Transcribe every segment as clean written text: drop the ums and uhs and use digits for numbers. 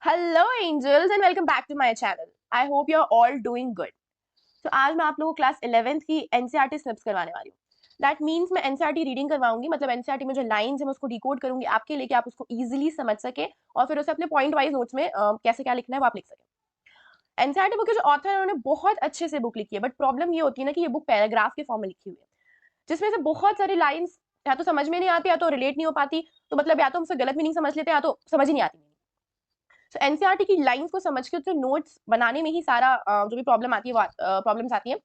Hello angels and welcome back to my channel. I hope you are all doing good. तो आज मैं आप लोगों को क्लास 11th की एनसीईआरटी स्निप्स करवाने वाली हूँ। दैट मीन्स मैं एनसीईआरटी रीडिंग करवाऊंगी, मतलब एनसीईआरटी में जो लाइंस है मैं उसको डिकोड करूंगी आपके लिए कि आप उसको इजीली समझ सके और फिर उसे अपने पॉइंट वाइज नोट्स में कैसे क्या लिखना है वो आप लिख सके। एनसीईआरटी बुक के जो ऑथर है उन्होंने बहुत अच्छे से बुक लिखी है, बट प्रॉब्लम ये होती है ना कि ये बुक पैराग्राफ के फॉर्म में लिखी हुई है, जिसमें से बहुत सारी लाइंस या तो समझ में नहीं आती या तो रिलेट नहीं हो पाती। तो मतलब या तो हम उसे गलत मीनिंग समझ लेते हैं या तो समझ ही नहीं आती। तो एनसीईआरटी की लाइंस को समझ के उससे नोट्स बनाने में ही सारा जो भी प्रॉब्लम आती है वो प्रॉब्लम्स आती है।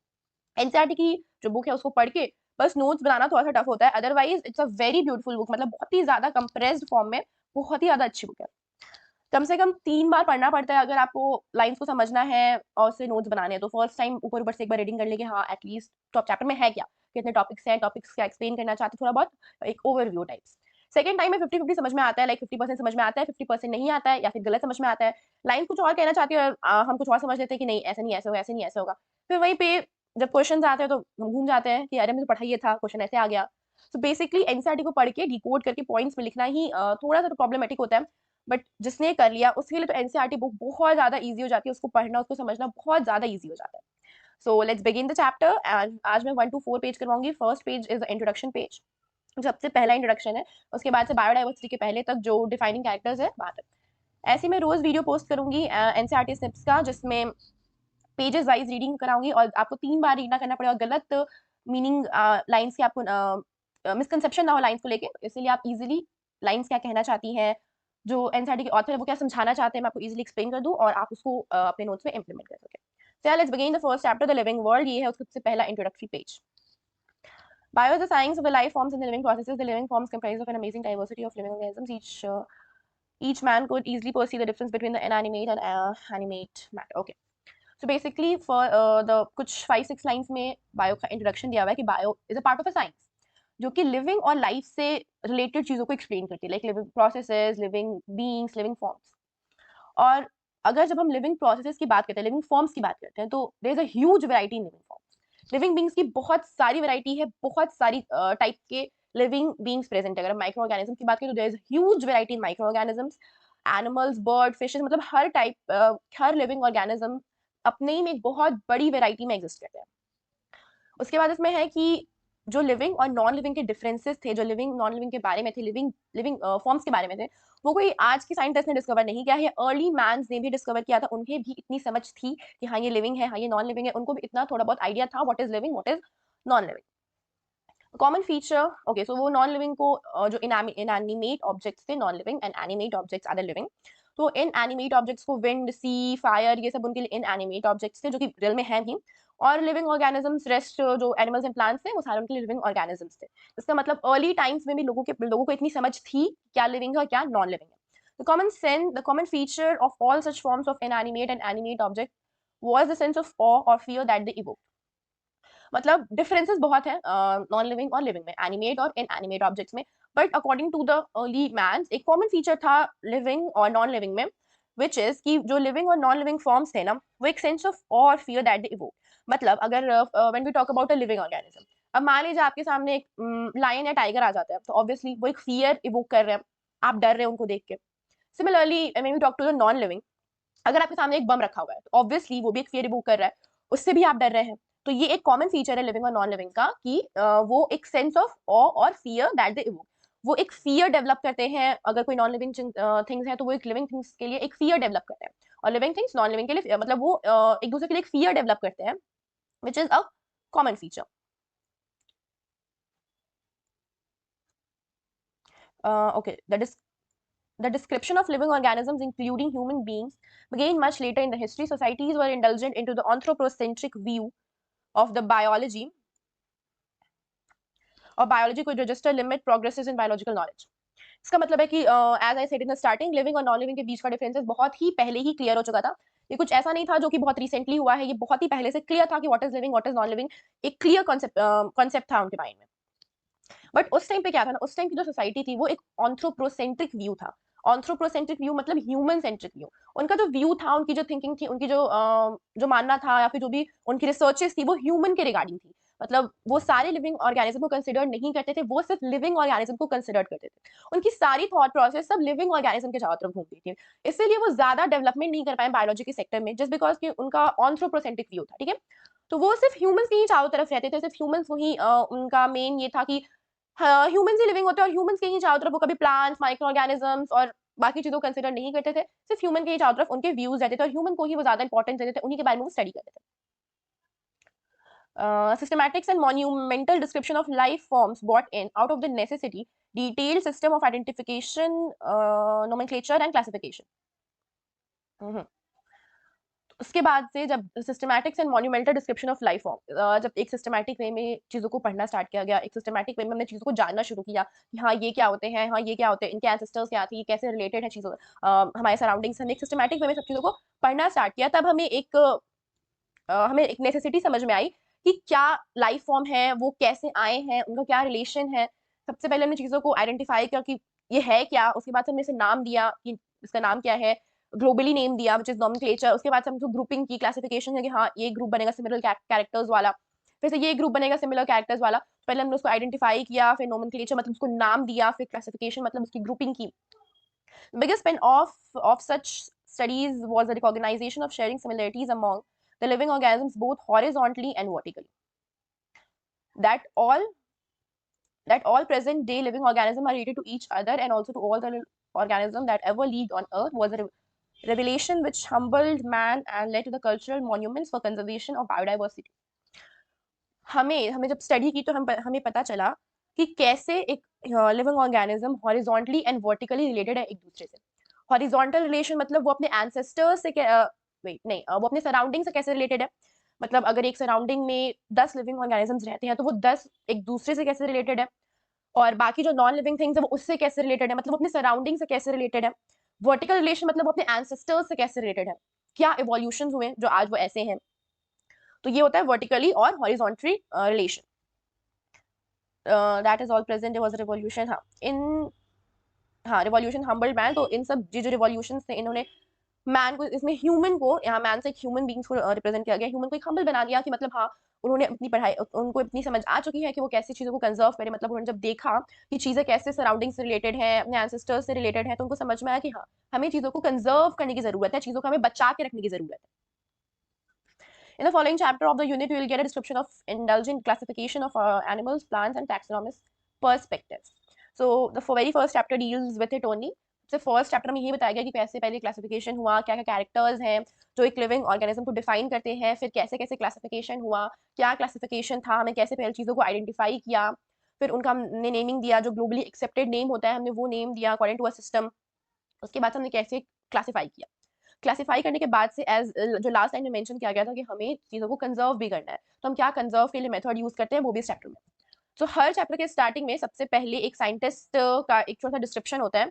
एनसीईआरटी की जो बुक है उसको पढ़ के बस नोट्स बनाना थोड़ा सा टफ होता है, otherwise it's a very beautiful book, मतलब बहुत ही ज्यादा कंप्रेस्ड फॉर्म में बहुत ही ज्यादा अच्छी बुक है। कम से कम 3 बार पढ़ना पड़ता है अगर आपको लाइंस को समझना है और उससे नोट्स बनाने हैं। तो फर्स्ट टाइम ऊपर ऊपर से एक बार रीडिंग कर लेंगे, हाँ एटलीस्ट टॉप चैप्टर में है क्या, कितने टॉपिक्स हैं, टॉपिक्स क्या एक्सप्लेन करना चाहते थोड़ा बहुत एक ओवरव्यू टाइप्स। सेकंड टाइम में 50-50 समझ में आता है, लाइक 50% समझ में आता है, 50% नहीं आता है या फिर गलत समझ में आता है। लाइन कुछ और कहना चाहती है और हम कुछ और समझ लेते हैं कि नहीं ऐसे नहीं ऐसे होगा, ऐसे नहीं ऐसे होगा। फिर वहीं पे जब क्वेश्चन आते हैं तो हम घूम जाते हैं कि अरे मुझे पढ़ा ये था, क्वेश्चन ऐसे आ गया। तो बेसिकली एनसीईआरटी को पढ़ के डिकोड करके पॉइंट्स में लिखना ही थोड़ा सा प्रॉब्लमेटिक होता है, बट जिसने कर लिया उसके लिए तो एनसीईआरटी बुक बहुत ज्यादा इजी हो जाती है, उसको पढ़ना उसको समझना बहुत ज्यादा इजी हो जाता है। So let's begin the chapter and आज मैं 1 to 4 पेज करवाऊंगी। First page is the introduction page, सबसे पहला इंट्रोडक्शन है। उसके बाद से बायोडाइवर्सिटी के पहले तक जो डिफाइनिंग कैरेक्टर्स है वहां तक। ऐसे मैं रोज वीडियो पोस्ट करूंगी एनसीईआरटी स्निप्स का, जिसमें पेजेस वाइज रीडिंग कराऊंगी और आपको 3 बार रीड ना करना पड़ेगा, गलत मीनिंग लाइंस की आपको मिसकंसेप्शन ना हो लाइंस को लेके, इसलिए आप इजीली लाइंस क्या कहना चाहती हैं, जो एनसीईआरटी के ऑथर है वो क्या समझाना चाहते हैं, मैं आपको इजीली एक्सप्लेन कर दूं और आप उसको अपने नोट्स में इंप्लीमेंट कर सकें। So let's begin the first chapter, the living world. ये है उसका सबसे पहला introductory page. Bio is the science of the life forms and the living processes. The living forms comprise of an amazing diversity of living organisms. Each man could easily perceive the difference between the inanimate and animate matter. Okay. So basically for the कुछ 5-6 lines में bio का introduction दिया हुआ है कि bio is a part of a science जो कि living और लाइफ से रिलेटेड चीजों को एक्सप्लेन करती है, like living processes, living beings, living forms. और अगर जब हम लिविंग प्रोसेसेस की बात करते हैं, लिविंग फॉर्म्स की बात करते हैं, तो there is a huge variety in living forms. Living beings की बहुत सारी वैरायटी है, बहुत सारी टाइप के लिविंग बीइंग्स प्रेजेंट है। अगर माइक्रो ऑर्गेनिज्म की बात करें तो there is huge variety in micro organisms, animals, bird, fishes, मतलब हर टाइप हर लिविंग ऑर्गेनिज्म अपने ही में एक बहुत बड़ी वैरायटी में एग्जिस्ट करते हैं। उसके बाद इसमें है कि जो लिविंग और नॉन लिविंग के डिफरेंसेस थे, जो लिविंग नॉन लिविंग के बारे में थे, लिविंग लिविंग फॉर्म्स के बारे में थे, वो कोई आज की साइंटिस्ट ने डिस्कवर नहीं किया है, अर्ली मैंस ने भी डिस्कवर किया था। उन्हें भी इतनी समझ थी कि हाँ ये लिविंग है, हाँ ये नॉन लिविंग है, उनको भी इतना थोड़ा बहुत आइडिया था what is living, what is non living. Common feature, okay, so वो नॉन लिविंग को जो इनएनिमेट ऑब्जेक्ट्स थे non living, and animate objects are living. तो इन एनिमेट ऑब्जेक्ट्स को विंड, सी, फायर, ये सब उनके लिए इन एनिमेट ऑब्जेक्ट्स थे जो कि रियल में है भी। और लिविंग ऑर्गेनिजम्स, रेस्ट जो एनिमल्स एंड प्लांट्स थे वो सारे उनके लिविंग ऑर्गेनिजम्स थे। इसका मतलब अर्ली टाइम्स में भी लोगों को इतनी समझ थी क्या लिविंग है और क्या नॉन लिविंग है। The common feature of all such forms of inanimate and animate object was the sense of awe or fear that they evoked. मतलब डिफरेंसेस बहुत है नॉन लिविंग और लिविंग में, एनिमेट और इन एनिमेट ऑब्जेक्ट्स में, but according to the early man's एक common feature था living और नॉन लिविंग में, विच इज कि जो लिविंग और नॉन लिविंग फॉर्म्स थे ना वो एक sense of awe fear that they evoke. मतलब अगर when we talk about a living organism, अब मान लीजिए आपके सामने एक लायन या टाइगर आ जाता है, तो ऑब्वियसली वो एक फियर इवोक कर रहे हैं, आप डर रहे हैं उनको देख के। Similarly when we talk to the non living, अगर आपके सामने एक बम रखा हुआ है तो ऑब्वियसली वो भी एक फियर इवोक कर रहा है, उससे भी आप डर रहे हैं। तो ये एक कॉमन फीचर है लिविंग और नॉन लिविंग का कि वो एक सेंस ऑफ ऑ और फियर दैट दे इवोक, वो एक फियर डेवलप करते हैं। अगर कोई नॉन लिविंग थिंग्स है तो वो एक लिविंग थिंग्स के लिए एक फियर डेवलप करते हैं, और लिविंग थिंग्स नॉन लिविंग के लिए मतलब वो एक दूसरे के लिए एक फियर डेवलप करते हैं, which is a common feature. Okay, the description of living organisms, including human beings, began much later in the history. Societies were indulgent into the anthropocentric view of the biology, or biology could register limit progresses in biological knowledge. इसका मतलब है कि as I said in the starting, living और non living के बीच का differences बहुत ही पहले ही क्लियर हो चुका था। ये कुछ ऐसा नहीं था जो कि बहुत रिसेंटली हुआ है, ये बहुत ही पहले से क्लियर था कि what is living, what is non living, एक क्लियर कॉन्सेप्ट था उनके माइंड में। बट उस टाइम पे क्या था ना, उस टाइम की जो सोसाइटी थी वो एक ऑन्थ्रोप्रोसेंट्रिक व्यू था। ऑन्थ्रोप्रोसेंट्रिक व्यू मतलब ह्यूमन सेंट्रिक व्यू। उनका जो व्यू था, उनकी जो थिंकिंग थी, उनकी जो मानना था या फिर जो भी उनकी रिसर्चेस थी वो ह्यूमन के रिगार्डिंग थी। मतलब वो सारे लिविंग ऑर्गेनिज्म को कंसिडर नहीं करते थे, वो सिर्फ लिविंग ऑर्गेनिज्म को कंसिडर करते थे। उनकी सारी थॉट प्रोसेस सब लिविंग ऑर्गेनिज्म के चारों तरफ घूमती थी, इसलिए वो ज्यादा डेवलपमेंट नहीं कर पाए बायोलॉजी के सेक्टर में, जस्ट बिकॉज कि उनका ऑन्थ्रोपोसेंट्रिक व्यू था, ठीक है। तो वो सिर्फ ह्यूमंस के ही चारों तरफ रहते थे, सिर्फ ह्यूमंस को ही उनका मेन ये था कि ह्यूमंस ही लिविंग होते हैं और ह्यूमंस के ही चारों तरफ, वो कभी प्लांट्स, माइक्रो ऑर्गेनिजम्स और बाकी चीजों को कंसिडर नहीं करते थे, सिर्फ ह्यूमन के ही चारों तरफ उनके व्यूज रहते थे और ह्यूमन को ही वो ज्यादा इंपॉर्टेंस देते थे, उन्हीं के बारे में वो स्टडी करते थे। Systematics and monumental description of life forms brought in out of the necessity, detailed system of identification, nomenclature and classification. उसके बाद से जब systematics and monumental description of life form, जब एक सिस्टमैटिक वे में चीज़ों को पढ़ना स्टार्ट किया गया, एक सिस्टमैटिक वे में हमने चीज़ों को जानना शुरू किया कि हाँ ये क्या होते हैं, हाँ ये क्या होते हैं, इनके एंसेस्टर्स क्या थी, कैसे रिलेटेड है चीज़ों हमारे सराउंडिंग्स, हमने एक सिस्टमैटिक वे में सब चीज़ों को पढ़ना स्टार्ट किया, तब हमें एक नेसेसिटी समझ में आई कि क्या लाइफ फॉर्म है, वो कैसे आए हैं, उनका क्या रिलेशन है। सबसे पहले हमने चीज़ों को आइडेंटिफाई किया कि ये है क्या, उसके बाद हमने इसे नाम दिया कि इसका नाम क्या है, ग्लोबली नेम दिया विच इज नॉमेनक्लेचर। उसके बाद हम ग्रुपिंग की, क्लासिफिकेशन है कि हाँ ये ग्रुप बनेगा सिमिलर कैरेक्टर्स वाला, फिर से ये ग्रुप बनेगा सिमिलर कैरेक्टर्स वाला। पहले हमने उसको आइडेंटिफाई किया, फिर नॉमेनक्लेचर मतलब उसको नाम दिया, फिर क्लासिफिकेशन मतलब उसकी ग्रुपिंग की। Biggest Spain of such studies was the recognition of sharing similarities among the living organisms both horizontally and vertically. That all present day living organisms are related to each other and also to all the organisms that ever lived on earth was a revelation which humbled man and led to the cultural monuments for conservation of biodiversity. हमें जब study की तो हमें पता चला कि कैसे एक living organism horizontally and vertically related है एक दूसरे से। हॉरिजॉन्टल रिलेशन मतलब वो अपने एंसेस्टर्स से वो अपने सराउंडिंग से कैसे रिलेटेड है, मतलब अगर एक सराउंडिंग में 10 लिविंग ऑर्गेनिजम्स रहते हैं तो वो 10 एक दूसरे से कैसे रिलेटेड है, और बाकी जो नॉन लिविंग थिंग्स है वो उससे कैसे रिलेटेड है, मतलब वो अपने सराउंडिंग से कैसे रिलेटेड है। वर्टिकल रिलेशन मतलब वो अपने एंसेस्टर्स से कैसे रिलेटेड है, क्या इवोल्यूशन हुए जो आज वो ऐसे हैं। तो ये होता है वर्टिकली और horizontally relation. That is all present was revolution. Revolution humbled man, तो इन सब जो रिवॉल्यूशन थे इन्होंने मैन को, इसमें ह्यूमन को, यहाँ मैन से ह्यूमन बींग्स को रिप्रेजेंट किया गया, ह्यूमन को एक हम्बल बना दिया कि मतलब हाँ उन्होंने अपनी पढ़ाई, उनको इतनी समझ आ चुकी है कि वो कैसी चीज़ों को कंजर्व करे, मतलब उन्होंने जब देखा कि चीज़ें कैसे सराउंडिंग से रिलेटेड है, अपने एंसेस्टर्स से रिलेटेड है, तो उनको समझ में आया कि हाँ हमें चीज़ों को कंजर्व करने की जरूरत है, चीज़ों को हमें बचा के रखने की जरूरत है। In the following chapter of the unit, we will get a description of indulgent classification of animals, plants, and taxonomist perspectives. So the very first chapter deals with it only. सबसे फर्स्ट चैप्टर में ये बताया गया कि कैसे पहले classification हुआ, क्या क्या कैरेक्टर्स हैं जो एक लिविंग ऑर्गेनिज्म को डिफाइन करते हैं, फिर कैसे कैसे क्लासिफिकेशन हुआ, क्या क्लासिफिकेशन था, हमें कैसे पहले चीज़ों को आइडेंटिफाई किया, फिर उनका हमने नेमिंग दिया, जो ग्लोबली एक्सेप्टेड नेम होता है हमने वो नेम दिया अकॉर्डिंग टू अ सिस्टम। उसके बाद हमने कैसे क्लासीफाई किया, क्लासीफाई करने के बाद से एज जो लास्ट टाइम में मेंशन किया गया था कि हमें चीज़ों को कंजर्व भी करना है, तो हम क्या कंजर्व के लिए मेथड यूज करते हैं वो भी इस चैप्टर में। तो हर चैप्टर के स्टार्टिंग में सबसे पहले एक साइंटिस्ट का एक छोटा सा डिस्क्रिप्शन होता है।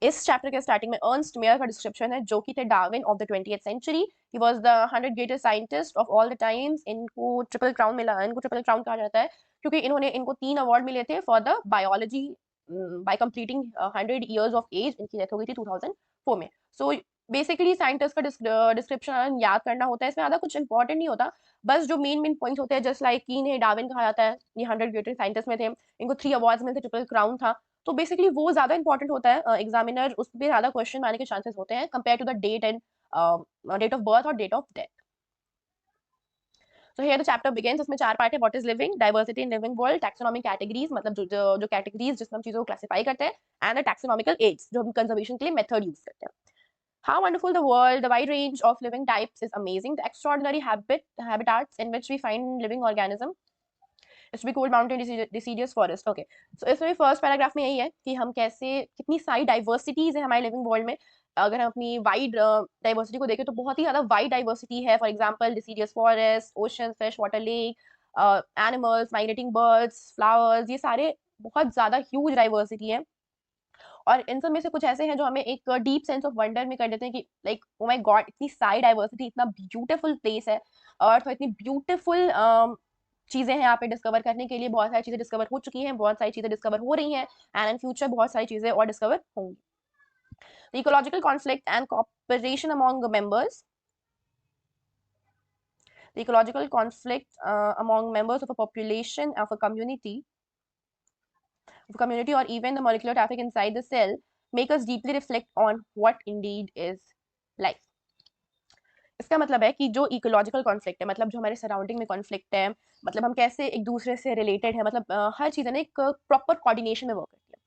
इस चैप्टर के स्टार्टिंग में अर्नस्ट मेयर का डिस्क्रिप्शन है, जो कि थे Darwin of the 20th century. He was the 100 greatest scientist of all the times. इनको ट्रिपल क्राउन मिला, इनको ट्रिपल क्राउन कहा जाता है क्योंकि इनको 3 अवार्ड मिले थे for the biology by completing 100 years of age. इनकी डेथ हो गई थी 2004 में। सो बेसिकली साइंटिस्ट का डिस्क्रिप्शन याद करना होता है, इसमें ज़्यादा कुछ इंपॉर्टेंट नहीं होता, बस जो मेन पॉइंट्स होते हैं, जस्ट लाइक कि इन्हें डार्विन कहा जाता है, ये 100 ग्रेटेस्ट साइंटिस्ट में थे, इनको 3 अवार्ड्स मिले थे, ट्रिपल क्राउन था, तो बेसिकली वो ज्यादा इंपॉर्टेंट होता है। एग्जामिनर उस पर ज्यादा क्वेश्चन आने के चांसेस होते हैं compare to the date and date of birth और date of death. So here the chapter begins, इसमें 4 पार्ट है। What is living, diversity in living world, taxonomic categories मतलब जो कैटेगरीज जिसमें हम चीजों को क्लासिफाई करते हैं, एंड द टैक्सोनॉमिकल एड्स जो हम कंजर्वेशन के लिए मेथड यूज करते हैं। How wonderful the world, the wide range of living types is amazing, the extraordinary habitats in which we find living organisms. It's to be cold mountain deciduous forest. Okay, so इसमें first paragraph में यही है कि हम कैसे, कितनी सारी diversities है हमारे लिविंग वर्ल्ड में। अगर हम अपनी वाइड डाइवर्सिटी को देखें तो बहुत ही ज्यादा वाइड डाइवर्सिटी है। For example deciduous forest, ocean, fresh water lake, animals, migrating birds, flowers, ये सारे बहुत ज्यादा ह्यूज डाइवर्सिटी है। और इन सब में से कुछ ऐसे हैं जो हमें एक डीप सेंस ऑफ वंडर में कर देते हैं कि लाइक ओ माय गॉड, इतनी सारी डाइवर्सिटी, इतना ब्यूटीफुल प्लेस है और तो इतनी ब्यूटीफुल चीजें हैं यहाँ पे डिस्कवर करने के लिए। बहुत सारी चीजें डिस्कवर हो चुकी हैं, बहुत सारी चीजें डिस्कवर हो रही हैं, एंड इन फ्यूचर बहुत सारी चीजें और डिस्कवर होंगी। Ecological conflict and cooperation among members, The ecological conflict among members of a population of a community or even the molecular traffic inside the cell make us deeply reflect on what indeed is life. इसका मतलब है कि जो ecological conflict है, मतलब जो हमारे surrounding में कॉन्फ्लिक्ट है, मतलब हम कैसे एक दूसरे से रिलेटेड है, मतलब हर चीज़ है ना एक प्रॉपर कोऑर्डिनेशन में वर्क करती है।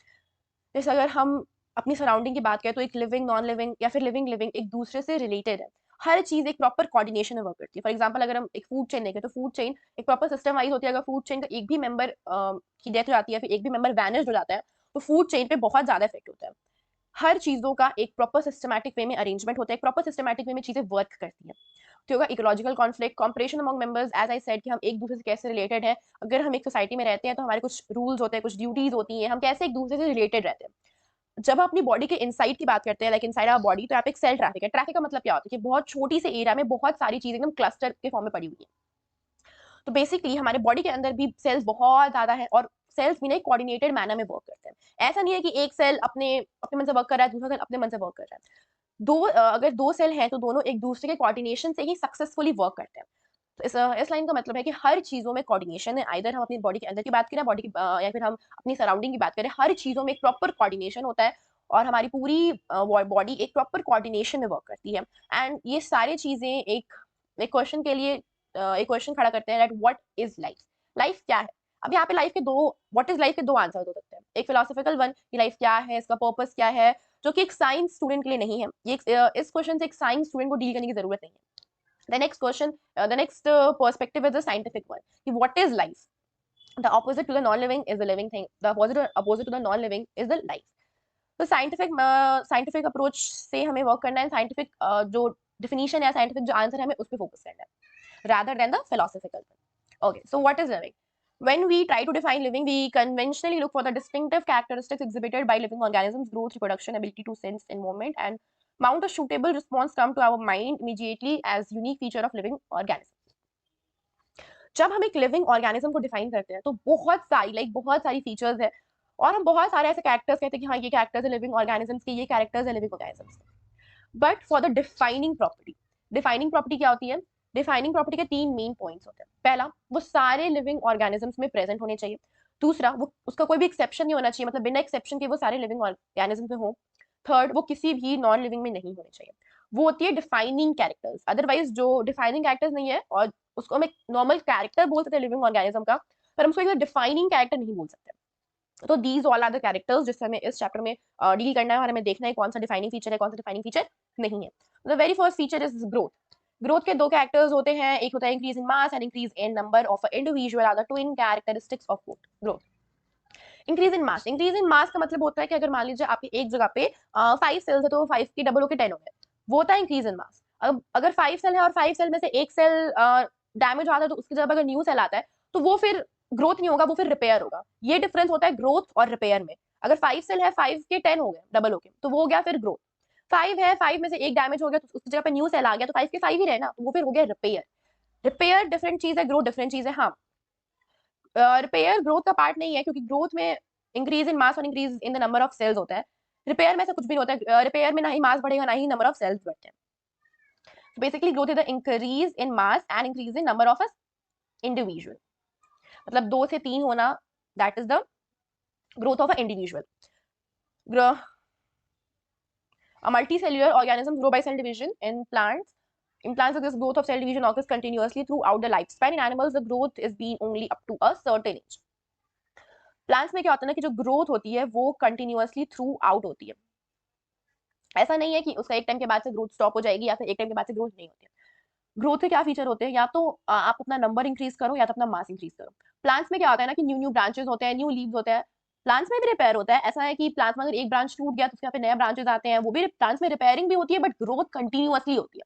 जैसे अगर हम अपनी सराउंडिंग की बात करें तो एक लिविंग, नॉन लिविंग या फिर लिविंग लिविंग एक दूसरे से रिलेटेड है। हर चीज़ एक प्रॉपर कोऑर्डिनेशन में वर्क करती है। फॉर एग्जांपल अगर हम एक फूड चेन देखें तो फूड चेन एक प्रॉपर सिस्टम वाइज होती है। अगर फूड चेन का एक भी मेंबर की डेथ हो जाती है, फिर एक भी मेंबर वैनिश हो जाता है, तो फूड चेन पे बहुत ज़्यादा इफेक्ट होता है। हर चीज़ों का एक प्रॉपर सिस्टमैटिक वे में अरेंजमेंट होता है, एक प्रॉपर सिस्टमैटिक वे में चीज़ें वर्क करती हैं। तो होगा ecological conflict, competition among members, as I said कि हम एक दूसरे से कैसे रिलेटेड हैं। अगर हम एक सोसाइटी में रहते हैं तो हमारे कुछ रूल्स होते हैं, कुछ ड्यूटीज होती हैं, हम कैसे एक दूसरे से रिलेटेड रहते हैं। जब हम अपनी बॉडी के इनसाइड की बात करते हैं, लाइक इनसाइड आवर बॉडी, तो यहाँ पे एक सेल ट्रैफिक है। ट्रैफिक का मतलब क्या होता है कि बहुत छोटी से एरिया में बहुत सारी चीजें एकदम क्लस्टर के फॉर्म में पड़ी हुई है। तो बेसिकली हमारे बॉडी के अंदर भी सेल्स बहुत ज्यादा है और सेल्स भी ना एक कोऑर्डिनेटेड मैनर में वर्क करते हैं। ऐसा नहीं है कि एक सेल अपने अपने मन से वर्क कर रहा है, दूसरा सेल अपने मन से वर्क कर रहा है। अगर दो सेल हैं तो दोनों एक दूसरे के कोऑर्डिनेशन से ही सक्सेसफुली वर्क करते हैं। तो इस लाइन का मतलब है कि हर चीजों में कोऑर्डिनेशन है। आइदर हम अपनी बॉडी के अंदर की बात करें, बॉडी की या फिर हम अपनी सराउंडिंग की बात करें, हर चीजों में एक प्रॉपर कोऑर्डिनेशन होता है और हमारी पूरी बॉडी एक प्रॉपर कोऑर्डिनेशन में वर्क करती है। एंड ये सारी चीजें एक क्वेश्चन के लिए एक क्वेश्चन खड़ा करते हैं that what is life. Life क्या है? अब यहाँ पे लाइफ के दो व्हाट इज लाइफ के दो आंसर हो सकते हैं। एक फिलोसफिकल वन कि लाइफ क्या है, इसका पर्पस क्या है, जो कि एक साइंस स्टूडेंट के लिए नहीं है। ये इस क्वेश्चन से एक साइंस स्टूडेंट को डील करने की जरूरत नहीं है। The next perspective is the scientific one. What is life? The opposite to the non-living is the living thing. The opposite to the non-living is the life. तो scientific approach से हमें work करना है। साइंटिफिक जो definition है, scientific जो answer है, हमें उस पर फोकस करना है rather than the philosophical one. Okay, so what is living? When we try to define living, we conventionally look for the distinctive characteristics exhibited by living organisms: growth, reproduction, ability to sense and movement, and mount a suitable response come to our mind immediately as unique feature of living organism. जब हम एक living organism को define करते हैं तो बहुत सारी features है और हम बहुत सारे ऐसे कैरेक्टर्स कहते हैं कि हाँ ये कैरेक्टर्स है लिविंग ऑर्गेनिजम्स के, ये कैरेक्टर्स है लिविंग ऑर्गेनिजम्स के। But for the defining property क्या होती है? डिफाइनिंग प्रॉपर्टी के तीन मेन पॉइंट्स होते हैं। पहला, वो सारे लिविंग ऑर्गेनिजम्स में प्रेजेंट होने चाहिए। दूसरा, वो उसका कोई भी एक्सेप्शन नहीं होना चाहिए, मतलब बिना एक्सेप्शन के वो सारे लिविंग ऑर्गेनिजम्स में हो। थर्ड, वो किसी भी नॉन लिविंग में नहीं होने चाहिए। वो होती है डिफाइनिंग कैरेक्टर्स। अदरवाइज जो डिफाइनिंग कैरेक्टर्स नहीं है, और उसको हम एक नॉर्मल कैरेक्टर बोल सकते हैं लिविंग ऑर्गेनिज्म का, पर हम उसको एक डिफाइनिंग कैरेक्टर नहीं बोल सकते। तो these all are the characters जिससे हमें इस चैप्टर में डील करना है और हमें देखना है कौन सा डिफाइनिंग फीचर है, कौन सा डिफाइनिंग फीचर नहीं है। The very first feature is growth. Growth के दो कैरेक्टर्स होते हैं, एक होता है increase in mass and increase in number of individual are the twin characteristics of growth. Increase in mass का मतलब होता है कि अगर मान लीजिए आपकी एक जगह पे 5 सेल्स है तो 5 की डबल होकर 10 हो गए, वो होता है इंक्रीज इन मास। अब अगर 5 सेल है और 5 सेल में से एक सेल डैमेज आता है तो उसकी जगह अगर न्यू सेल आता है तो वो फिर ग्रोथ नहीं होगा, वो फिर रिपेयर होगा। ये डिफरेंस होता है ग्रोथ और रिपेयर में। अगर 5 सेल है, 5 के 10 हो गए डबल होके, तो वो हो गया फिर ग्रोथ। 5 है, 5 में से एक डैमेज हो गया तो उसकी जगह पे न्यू सेल आ गया तो 5 के 5 ही रहे ना, तो वो फिर हो गया रिपेयर। रिपेयर डिफरेंट चीज है, ग्रोथ डिफरेंट चीज है। हाँ, रिपेयर ग्रोथ का पार्ट नहीं है क्योंकि ग्रोथ में इंक्रीज इन मास और increase in the number of cells होता है। रिपेयर में ऐसा कुछ भी नहीं होता है। रिपेयर में ना ही मास बढ़ेगा ना ही नंबर ऑफ सेल्स बढ़ते हैं। Basically growth is the increase in mass and increase in number of individual. मतलब 2 से 3 होना, that is the growth of a individual. A multicellular organism grow by cell division in plants. In plants, this growth of cell division occurs continuously throughout the lifespan. In animals, the growth is being only up to a certain age. Plants में क्या होता है ना कि जो growth होती है वो कंटिन्यूअसली थ्रू आउट होती है। ऐसा नहीं है कि उसका एक टाइम के बाद से ग्रोथ स्टॉप हो जाएगी या फिर एक टाइम के बाद से ग्रोथ नहीं होती है। ग्रोथ के क्या फीचर होते हैं? या तो आप अपना नंबर इंक्रीज करो या तो अपना मास इंक्रीज करो। प्लांट्स में क्या होता है ना कि न्यू ब्रांचेस होते हैं, न्यू लीव्स होते हैं। प्लांट्स में भी रिपेयर होता है। ऐसा है कि प्लांट्स में अगर एक ब्रांच टूट गया तो उसके यहाँ पे नए ब्रांचेस आते हैं, वो भी प्लांट्स में रिपेयरिंग भी होती है, बट ग्रोथ कंटिन्यूअसली होती है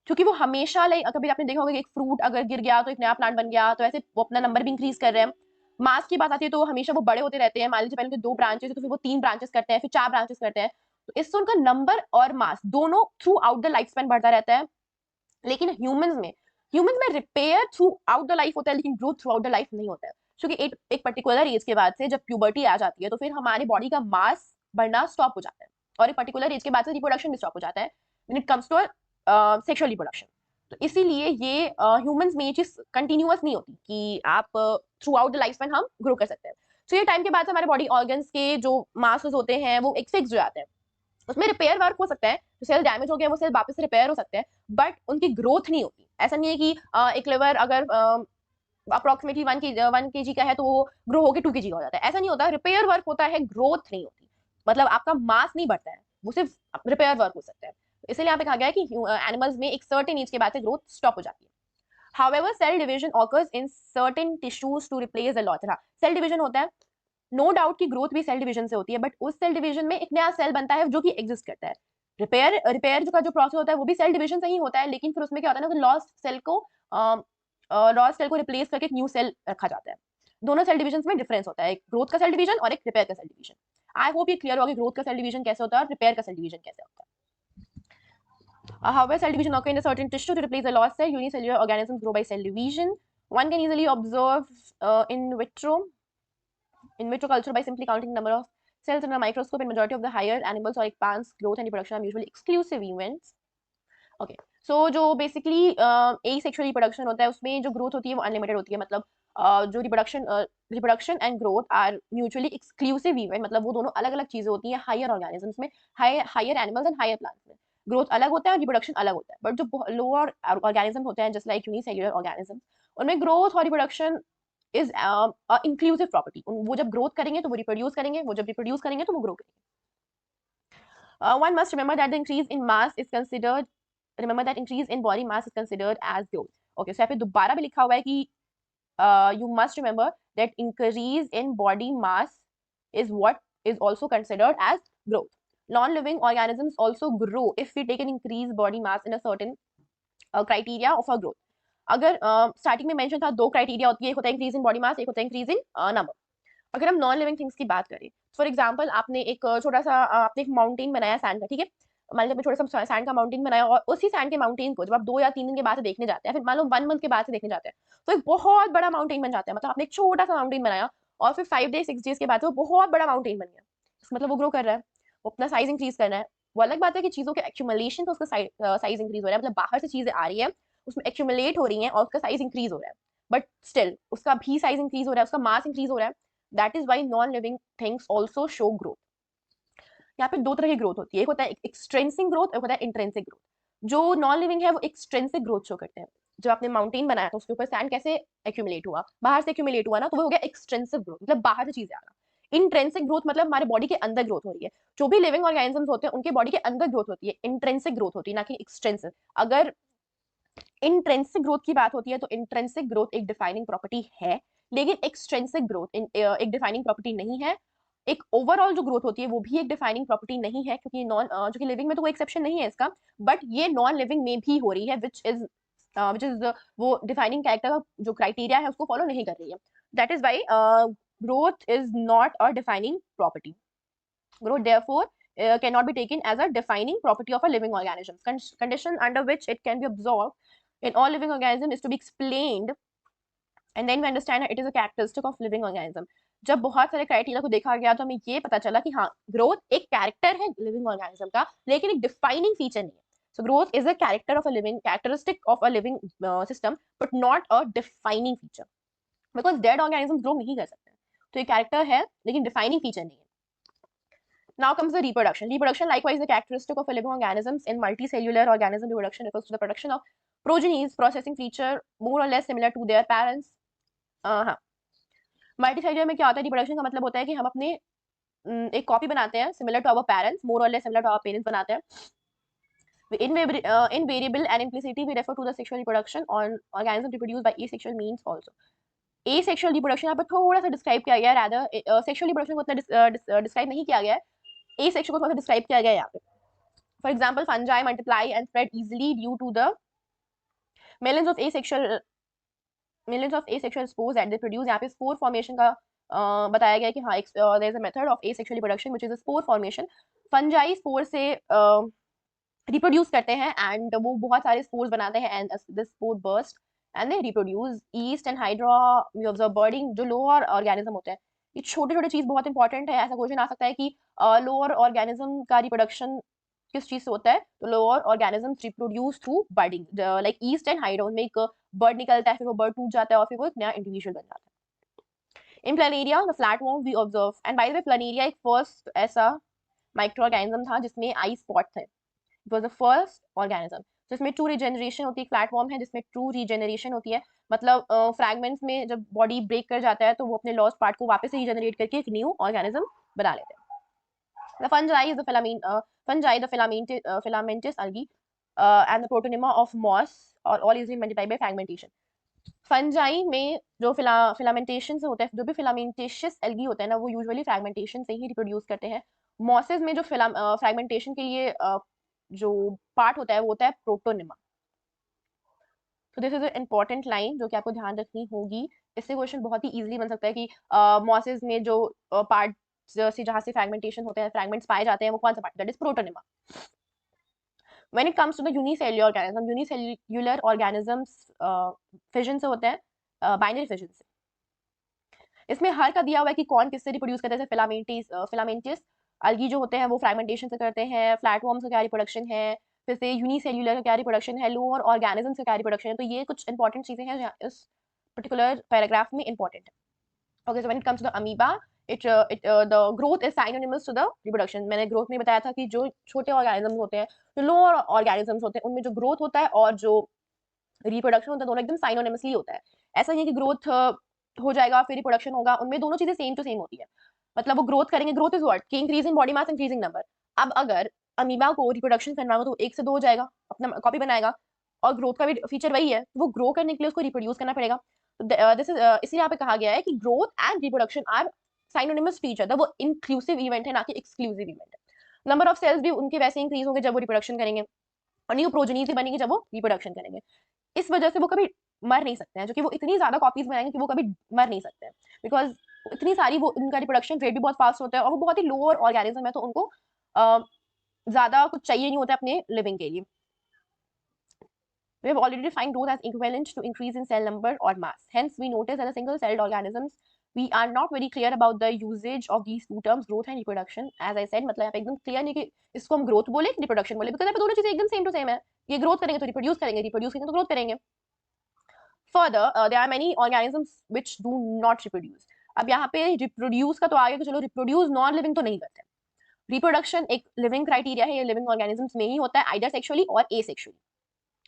क्योंकि वो हमेशा, लाइक कभी आपने देखा होगा कि एक फ्रूट अगर गिर गया तो एक नया प्लांट बन गया, तो ऐसे वो अपना नंबर भी इंक्रीज कर रहे हैं। मास की बात आती है तो हमेशा वो बड़े होते रहते हैं। मान लीजिए पहले उनके 2 ब्रांचेस है तो फिर वो 3 ब्रांचेस करते हैं, फिर 4 ब्रांचेस करते हैं। तो इससे उनका नंबर और मास दोनों through out the life span बढ़ता रहता है। लेकिन ह्यूमंस में repair through out the life होता है, लेकिन growth through out the life नहीं होता है। क्योंकि एक पर्टिकुलर एज के बाद से जब प्यूबर्टी आ जाती है तो फिर हमारी बॉडी का मास बढ़ना स्टॉप हो जाता है और एक पर्टिकुलर एज के बाद से रिप्रोडक्शन भी स्टॉप हो जाता है when it comes to sexual reproduction. तो इसीलिए ये ह्यूमंस में ये चीज कंटिन्यूअस नहीं होती कि आप through out the life span हम ग्रो कर सकते हैं। तो ये टाइम के बाद से हमारे बॉडी ऑर्गन्स के जो मासेस होते हैं वो एक फिक्स हो जाते हैं, उसमें रिपेयर वर्क हो सकता है, जो सेल डैमेज हो गया वो सेल वापस रिपेयर हो सकते हैं, बट उनकी ग्रोथ नहीं होती। ऐसा नहीं है कि एक लिवर अगर अप्रोक्सीमेटली 1 kg का है तो वो ग्रो होकर 2 kg का हो जाता है, ऐसा नहीं होता। रिपेयर वर्क होता है, ग्रोथ नहीं होती। मतलब आपका मास नहीं बढ़ता है, वो सिर्फ रिपेयर वर्क हो सकता है। इसलिए यहाँ पे कहा गया है कि एनिमल्स में एक सर्टेन एज के बाद से ग्रोथ स्टॉप हो जाती है। However, cell division occurs in certain tissues to replace the lot. हाँ, सेल डिवीजन होता है, नो डाउट की ग्रोथ भी सेल डिवीजन से होती है, बट उस सेल डिवीजन में एक नया सेल बनता है जो कि एग्जिस्ट करता है। रिपेयर रिपेयर का जो प्रोसेस होता है वो भी सेल डिवीजन से ही होता है, लेकिन फिर उसमें क्या होता है ना, लॉस्ट सेल को रिप्लेस करके एक न्यू सेल रखा जाता है। दोनों सेल डिवीजन में डिफरेंस होता है, एक ग्रोथ का सेल डिवीजन और एक रिपेयर का सेल डिवीजन। आई होप ये क्लियर होगा कि ग्रोथ का सेल डिवीजन कैसे होता है और रिपेयर का सेल डिवीजन कैसे होता है। However, cell division occurs in a certain tissue to replace the lost cell. Unicellular organisms grow by cell division. One can easily observe in vitro culture by simply counting the number of cells in a microscope. In majority of the higher animals or plants, growth and reproduction are usually exclusive events. Okay, so जो basically asexual reproduction होता है उसमें जो growth होती है वो unlimited होती है, मतलब जो reproduction and growth are mutually exclusive event, मतलब वो दोनों अलग अलग चीजें होती हैं higher organisms में, higher animals and higher plants में। ग्रोथ अलग होता है और रिप्रोडक्शन अलग होता है, बट जो लोअर ऑर्गेनिज्म होते हैं जस्ट लाइक यूनिसेल्युलर ऑर्गेनिज्म, उनमें ग्रोथ और रिप्रोडक्शन इज इंक्लूसिव प्रॉपर्टी। वो जब ग्रोथ करेंगे तो वो रिप्रोड्यूस करेंगे, वो जब रिप्रोड्यूस करेंगे तो वो ग्रो करेंगे। One must remember that the increase in mass is considered increase in body mass is considered as growth. Okay, so यहाँ पे दोबारा भी लिखा हुआ है कि you must remember that increase in body mass is what is also considered as growth. Non-living organisms also grow if we take an increased body mass in a certain criteria of a growth. अगर starting में mention था दो criteria होती है, एक होता है increase in body mass, एक होता है इंक्रीज इन नंबर। अगर हम नॉन लिविंग थिंग्स की बात करें, फॉर एग्जाम्पल आपने एक छोटा सा आपने एक माउंटेन बनाया सैंड का, ठीक है, मान लो आपने छोटा सा सैंड का माउंटेन बनाया, और उसी सैंड के माउंटेन को जब आप 2 या 3 दिन के बाद से देखने जाते हैं, फिर मान लो 1 मंथ के बाद से देखने जाते हैं, तो एक बहुत बड़ा माउंटेन बन जाता है। मतलब आपने एक छोटा सा माउंटेन बनाया और फिर 5 डेज 6 डेज के बाद वो बहुत बड़ा माउंटेन बन गया, मतलब वो ग्रो कर रहा है, वो अपना साइज इंक्रीज कर रहा है। वो अलग बात है कि चीजों के एक्यूमुलेशन से उसका साइज इंक्रीज हो रहा है, मतलब बाहर से चीजें आ रही है, उसमें एक्यूमुलेट हो रही है और उसका साइज इंक्रीज हो रहा है, बट स्टिल उसका भी साइज इंक्रीज हो रहा है, उसका मास इंक्रीज हो रहा है। That is why non living things also show growth. यहाँ पे दो तरह की ग्रोथ होती है, एक होता है एक्सट्रेंसिक ग्रोथ, एक होता है इंट्रेंसिक ग्रोथ। जो नॉन लिविंग है वो एक्सट्रेंसिक ग्रोथ शो करते हैं। जब आपने माउंटेन बनाया तो उसके ऊपर सैंड कैसे एक्यूमुलेट हुआ, बाहर से एक्यूमुलेट हुआ ना, तो वो हो गया एक्सट्रेंसिक ग्रोथ, मतलब बाहर से चीजें आना। इंट्रेंसिक ग्रोथ मतलब हमारे बॉडी के अंदर ग्रोथ हो रही है। जो भी लिविंग ऑर्गेनिजम्स होते हैं उनके बॉडी के अंदर ग्रोथ होती है, इंट्रेंसिक ग्रोथ होती है, ना कि एक्सट्रेंसिक। अगर इंट्रेंसिक ग्रोथ की बात होती है तो इंट्रेंसिक ग्रोथ एक डिफाइनिंग प्रॉपर्टी है, लेकिन एक्सट्रेंसिक ग्रोथ एक डिफाइनिंग प्रॉपर्टी नहीं है। एक ओवरऑल जो ग्रोथ होती है वो भी एक डिफाइनिंग प्रॉपर्टी नहीं है, क्योंकि जो कि लिविंग में तो कोई एक्सेप्शन नहीं है इसका, बट ये नॉन लिविंग में भी हो रही है, विच इज वो डिफाइनिंग कैरेक्टर का जो क्राइटेरिया है उसको फॉलो नहीं कर रही है। That is why growth is not a defining property. Growth, therefore, cannot be taken as a defining property of a living organism. Condition under which it can be observed in all living organisms is to be explained, and then we understand that it is a characteristic of living organism. जब बहुत सारे criteria को देखा गया तो हमें ये पता चला कि हाँ, ग्रोथ एक कैरेक्टर है लिविंग ऑर्गेनिज्म का, लेकिन एक डिफाइनिंग फीचर नहीं है। So growth is a characteristic of a living system, but not a defining feature. Because dead organisms grow नहीं कर सकते, तो ये कैरेक्टर है लेकिन डिफाइनिंग फीचर नहीं है। Now comes the reproduction. Reproduction, likewise, is a characteristic of a living organisms. In multicellular organism, reproduction refers to the production of progenies, processing feature more or less similar to their parents. हाँ, multicellular में क्या होता है, reproduction का मतलब होता है कि हम अपने एक कॉपी बनाते हैं similar to our parents, more or less similar to our parents बनाते हैं। In variable and implicity, we refer to the sexual reproduction on organisms reproduced by asexual means also. Asexual reproduction यहाँ पर थोड़ा सा describe किया गया है, rather sexual reproduction को उतना डिस्क्राइब नहीं किया गया है, asexual को थोड़ा सा डिस्क्राइब किया गया है यहाँ पे। For example, fungi multiply and spread easily due to the millions of asexual spores that they produce. यहाँ पे spore formation का बताया गया है कि हाँ, there is a method of asexual reproduction which is a spore formation. Fungi spore से reproduce करते हैं and वो बहुत सारे spores बनाते हैं and this spore burst and they reproduce. Yeast and hydra, we observe budding, जो lower organism होते हैं। ये छोटे छोटे चीज बहुत इंपॉर्टेंट है। ऐसा क्वेश्चन आ सकता है कि लोअर ऑर्गेनिज्म का रिप्रोडक्शन किस चीज से होता है, तो lower organisms reproduce through budding, like yeast and hydra में एक बर्ड निकलता है, फिर वो बर्ड टूट जाता है और फिर वो एक नया इंडिविजुअल बन जाता है। In planaria the flatworm we observe, and by the way planaria एक फर्स्ट ऐसा माइक्रो ऑर्गेनिज्म था जिसमें आई स्पॉट थे। It was the first organism जिसमें ट्रू रिजेनरेशन होती है। प्लेटफॉर्म है जिसमें ट्रू रिजेनरेशन होती है, मतलब फ्रैगमेंट्स में जब बॉडी ब्रेक कर जाता है तो वो अपने लॉस्ट पार्ट को वापस से रिजेनरेट करके एक न्यू ऑर्गेनिज्म बना लेते हैं। The fungi is the fungi, the filamentous algae, and the protonema of moss are all easily multiplied by fragmentation. Fungi में जो फिलामेंटेशन से होता है, जो भी फिलामेंटेशियस एल्गी होता है ना, वो यूजुअली फ्रैगमेंटेशन से ही रिप्रोड्यूस करते हैं। मॉसेस में जो फ्रैगमेंटेशन के लिए जो पार्ट होता है वो होता है प्रोटोनिमा। तो this is a important line जो कि आपको ध्यान रखनी होगी। इससे क्वेश्चन बहुत ही इजीली बन सकता है कि मॉसेस में जो पार्ट से जहाँ से फ्रैगमेंटेशन होते हैं, फ्रैगमेंट्स पाए जाते हैं, वो कौन सा part, that is protonema. When it comes to the unicellular organisms fission से होते हैं, बाइनरी फिशन से। इसमें हर का दिया हुआ है कि कौन किससे रिप्रोड्यूस करते हैं। फिलामेंटिस अलगी जो होते हैं वो फ्रैगमेंटेशन से करते हैं, फ्लैटवर्म्स का क्या रिप्रोडक्शन है, फिर से यूनिसेल्युलर का क्या रिप्रोडक्शन है, लोअर ऑर्गेनिज्म का क्या रिप्रोडक्शन है। तो ये कुछ इंपॉर्टेंट चीजें हैं इस पर्टिकुलर पैराग्राफ में इंपॉर्टेंट है। Okay, so when it comes to the amoeba, the growth is synonymous to the reproduction. मैंने ग्रोथ में बताया था कि जो छोटे ऑर्गेनिज्म होते हैं, जो लोअर ऑर्गेनिजम्स होते हैं, उनमें जो ग्रोथ होता है और जो रिप्रोडक्शन होता है दोनों एकदम साइनोनिमसली होता है। ऐसा नहीं है कि ग्रोथ हो जाएगा फिर रिप्रोडक्शन होगा, उनमें दोनों चीजें सेम टू सेम होती है। मतलब वो ग्रोथ करेंगे, ग्रोथ इज व्हाट, कि increase in body mass, increasing number. अब अगर अमीबा को रिप्रोडक्शन करना हो तो 1 से 2 हो जाएगा, अपना कॉपी बनाएगा, और ग्रोथ का भी फीचर वही है, वो ग्रो करने के लिए उसको रिप्रोड्यूस करना पड़ेगा। दिस इज इसीलिए यहाँ पे कहा गया है कि growth and reproduction are synonymous feature, वो इंक्लूसिव इवेंट है ना कि एक्सक्लूसिव इवेंट है। नंबर ऑफ सेल्स भी उनके वैसे इंक्रीज होंगे जब वो रिप्रोडक्शन करेंगे, और न्यू प्रोजेनीज भी बनेगी जब वो रिप्रोडक्शन करेंगे। इस वजह से वो कभी मर नहीं सकते हैं, जो कि वो इतनी ज्यादा कॉपीज बनाएंगे कि वो कभी मर नहीं सकते हैं, बिकॉज इतनी सारी, वो उनका रिप्रोडक्शन रेट भी बहुत फास्ट होता है, और वो बहुत ही लोअर ऑर्गेनिज्म है, तो उनको ज्यादा कुछ चाहिए नहीं होता अपने लिविंग के लिए। We have already defined growth as equivalent to increase in cell number or mass. Hence, we notice that the single-celled organisms, we are not very clear about the usage of these two terms, growth and reproduction. As I said, मतलब यहाँ पे एकदम clear नहीं कि इसको हम growth बोले कि रिप्रोडक्शन बोले, बिकॉज यहाँ पे दोनों चीजें एकदम सेम टू सेम है। ये ग्रोथ करेंगे तो रिप्रोड्यूस करेंगे, रिप्रोड्यूस करेंगे तो ग्रोथ करेंगे। Further there are many organisms which do not reproduce. अब यहाँ पे रिप्रोड्यूस का तो आगे, तो चलो रिप्रोड्यूस नॉन लिविंग तो नहीं करते। रिप्रोडक्शन एक लिविंग क्राइटेरिया है, ये लिविंग ऑर्गेनिजम्स में ही होता है, आइदर सेक्सुअली और asexually,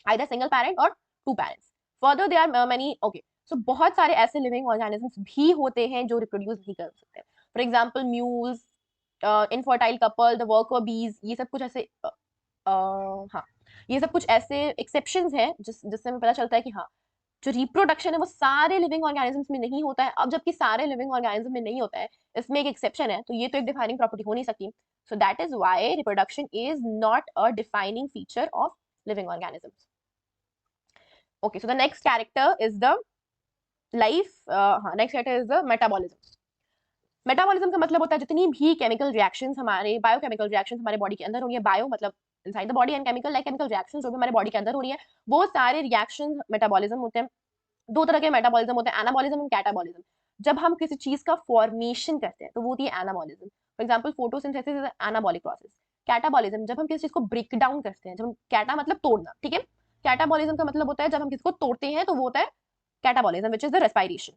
either single parent or two parents. Further, there are many, okay, so बहुत सारे ऐसे लिविंग ऑर्गेनिजम्स भी होते हैं जो रिप्रोड्यूस नहीं कर सकते। For example mules, infertile couple, the worker बीज, ये सब कुछ ऐसे हाँ, ये सब कुछ ऐसे एक्सेप्शंस हैं जिससे हमें पता चलता है कि हाँ, जो रिप्रोडक्शन है वो सारे लिविंग ऑर्गेनिजम्स में नहीं होता है। अब जबकि सारे लिविंग ऑर्गेनिज्म में नहीं होता है, इसमें एक एक्सेप्शन है, तो ये तो एक डिफाइनिंग प्रॉपर्टी हो नहीं सकती। So that is why reproduction is not a defining feature of living organisms. Okay, so the next character is the next character is the metabolism. Metabolism का मतलब होता है जितनी भी केमिकल रिएक्शंस, हमारे बायोकेमिकल रिएक्शंस हमारे बॉडी के अंदर हो रही है, बायो मतलब inside the body, and chemical like chemical reactions जो भी हमारे बॉडी के अंदर हो रही है, वो सारे रिएक्शंस मेटाबॉलिज्म होते हैं। दो तरह के मेटाबॉलिज्म होते हैं, एनाबॉलिज्म एंड कैटाबॉलिज्म। जब हम किसी चीज का फॉर्मेशन करते हैं तो वो होती है anabolism. For example photosynthesis is anabolic process. Catabolism जब हम किसी चीज को ब्रेक डाउन करते हैं, जब हम, कैटा मतलब तोड़ना, ठीक है, कैटाबॉलिज्म का मतलब होता है जब हम किसी को तोड़ते हैं तो वो होता है catabolism, which is the respiration.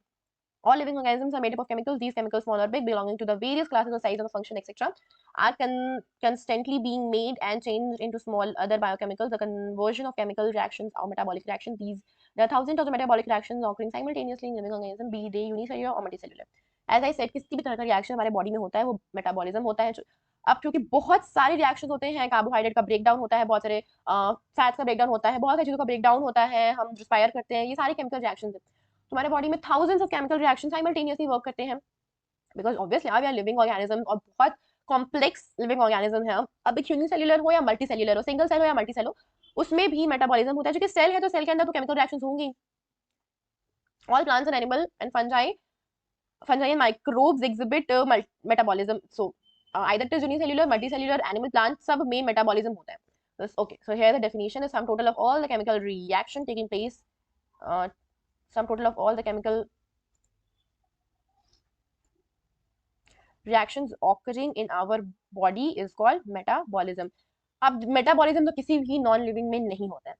All living organisms are made up of chemicals. These chemicals, small or big, belonging to the various classes of size of a function, etc., are constantly being made and changed into small other biochemicals. The conversion of chemical reactions or metabolic reactions. There are thousands of metabolic reactions occurring simultaneously in living organisms, be they unicellular or multicellular. As I said, किसी भी तरह का reaction हमारे body में होता है वो metabolism होता है। अब क्योंकि बहुत सारे रिएक्शन होते हैं, कार्बोहाइड्रेट का ब्रेकडाउन होता है, बहुत सारे फैट्स का ब्रेकडाउन होता है, बहुत सारी चीजों का ब्रेकडाउन होता है, हम रिस्पायर करते हैं, ये सारे केमिकल रिएक्शन है। तुम्हारे बॉडी में thousands of chemical reaction simultaneously work करते हैं, because obviously we are living organism, और बहुत कॉम्प्लेक्स लिविंग ऑर्गेनिज्म है। अब एक यूनिसेल्युलर हो या मल्टी सेल्युलर हो, सिंगल सेल हो या मल्टी सेल हो, उसमें भी मेटाबॉलिज्म होता है। जो कि सेल है तो सेल के अंदर तो केमिकल रिएक्शंस होंगी। All plants and animal and fungi and microbes exhibit metabolism. So either it is unicellular, multicellular, animal, plant, सब में metabolism होता है। Okay, so here the definition is sum total of all the chemical reaction taking place, sum total of all the chemical reactions occurring in our body is called metabolism. अब metabolism तो किसी भी non living में नहीं होता है।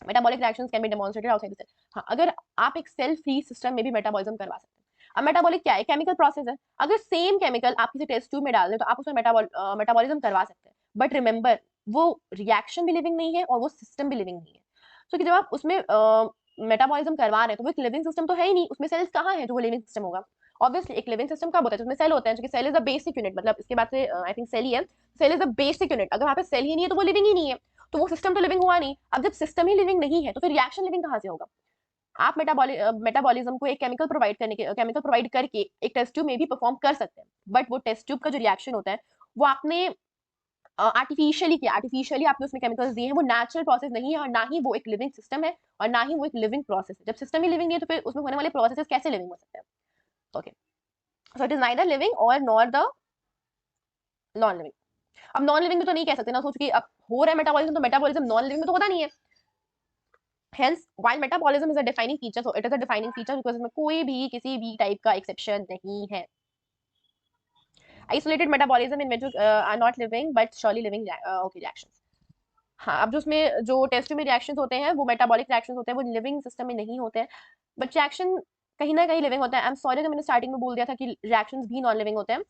Metabolic reactions can be demonstrated outside the cell. हाँ, अगर आप एक सेल फ्री सिस्टम में भी मेटाबॉलिज्म करवा सकते हैं। अब मेटाबॉलिक क्या है? केमिकल प्रोसेस है। अगर सेम केमिकल आप किसी टेस्ट ट्यूब में डाल दें तो आप उसमें मेटाबॉलिज्म करवा सकते हैं, बट रिमेंबर वो रिएक्शन भी लिविंग नहीं है और वो सिस्टम भी लिविंग नहीं है। तो कि जब आप उसमें मेटाबॉलिज्म करवा रहे हैं तो वो एक लिविंग सिस्टम तो है ही नहीं, उसमें सेल्स कहाँ है जो वो लिविंग सिस्टम होगा? ऑब्वियसली एक लिविंग सिस्टम कब होता है? जिसमें सेल होते हैं, जो कि cell is a basic unit, मतलब इसके बाद से आई थिंक सेल ही है। Cell is a basic unit. अगर वहाँ पे सेल ही नहीं है तो वो लिविंग ही नहीं है, तो वो सिस्टम तो लिविंग हुआ नहीं। अब जब सिस्टम ही लिविंग नहीं है तो फिर रिएक्शन लिविंग कहाँ से होगा? आप मेटाबॉलिज्म को एक केमिकल प्रोवाइड करके एक टेस्ट ट्यूब में भी परफॉर्म कर सकते हैं, बट वो टेस्ट ट्यूब का जो रिएक्शन होता है वो आपने आर्टिफिशियली किया, आर्टिफिशियली आपने उसमें केमिकल्स दिए हैं, वो नेचुरल प्रोसेस नहीं है और ना ही वो एक लिविंग सिस्टम है और ना ही वो एक लिविंग प्रोसेस है। जब सिस्टम ही लिविंग नहीं है तो फिर उसमें होने वाले प्रोसेसेस कैसे लिविंग हो सकते हैं? Okay, so it is neither living और नॉर द नॉन लिविंग। अब नॉन लिविंग में तो नहीं कह सकते ना, सोच कि अब हो रहा है मेटाबॉलिज्म तो मेटाबॉलिज्म नॉन लिविंग में तो होता नहीं है। Hence, while metabolism is a defining feature, so it is a defining feature because इसमें कोई भी किसी भी टाइप का एक्सेप्शन नहीं है। Isolated metabolism in which are not living but surely living okay reactions। हाँ, अब जो उसमें जो टेस्ट में रिएक्शंस होते हैं वो मेटाबॉलिक रिएक्शंस होते हैं, वो लिविंग सिस्टम में नहीं होते हैं, बट रिएक्शन कहीं ना कहीं लिविंग होता है। आई एम सॉरी कि मैंने स्टार्टिंग में बोल दिया था कि रिएक्शंस भी नॉन लिविंग होते हैं।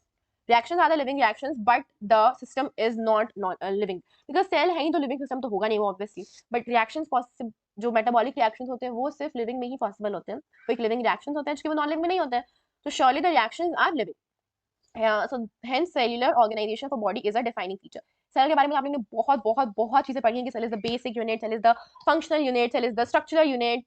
Reactions are the living reactions but the system is not living, because cell है ही तो लिविंग सिस्टम तो होगा नहीं वो ऑब्वियसली, बट रिएक्शंस पॉसिबल जो मेटाबॉलिक रिएक्शंस होते हैं वो सिर्फ लिविंग में ही पॉसिबल होते हैं, वो एक लिविंग रिएक्शंस होते हैं जो कि वो नॉन लिविंग में नहीं होते हैं। तो surely the reactions are living. So hence cellular organization for body is a defining feature। Cell के बारे में आपने बहुत बहुत बहुत चीजें पढ़ी हैं कि cell is the basic unit, cell is the functional unit, cell is the structural unit.